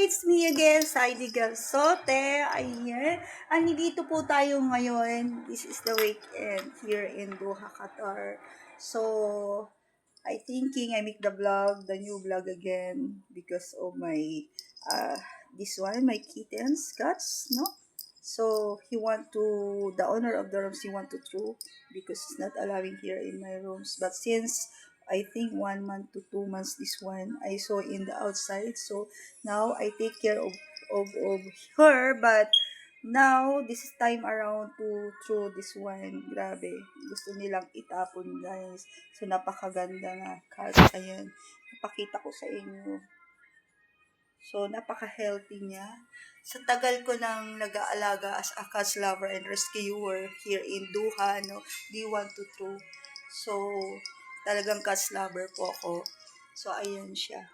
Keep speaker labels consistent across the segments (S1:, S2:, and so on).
S1: It's me again, Saidi Galsote. Ayan. Nandito po tayo ngayon. This is the weekend here in Doha, Qatar. So, I thinking I make the new vlog again because of my, this one, my kittens, cats, no? So, the owner of the rooms, he want to throw because it's not allowing here in my rooms. But since I think 1 month to 2 months, this one, I saw in the outside. So, now I take care of her, but now, this is time around to throw this one. Grabe. Gusto nilang itapon, guys. So, napakaganda nga. Cat, ayan. Napakita ko sa inyo. So, napaka-healthy niya. Sa tagal ko nang nag-aalaga as a cat lover and rescuer here in Doha, no, D1 to 2. So, talagang cat lover po ako. So, ayan siya.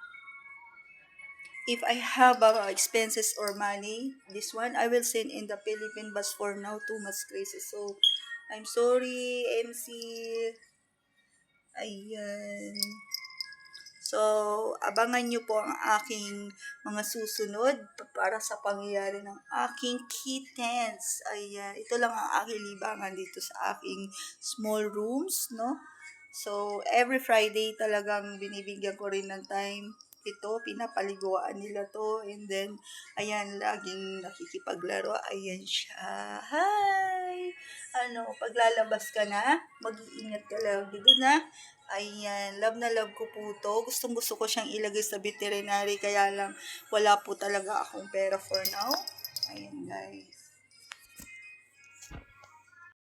S1: If I have expenses or money, this one I will send in the Philippines, but for now too much crazy. So I'm sorry, MC. Ayan. So, abangan nyo po ang aking mga susunod para sa pangyayari ng aking kittens. Ayan. Ito lang ang aking libangan dito sa aking small rooms, no? So, every Friday talagang binibigyan ko rin ng time ito, pinapaliguan nila to, and then, ayan, laging nakikipaglaro, ayan siya, hi! Paglalabas ka na, mag-iingat ka lang dito na, ayan, love na love ko po to, gustong gusto ko siyang ilagay sa veterinary, kaya lang, wala po talaga akong pera for now, ayan guys.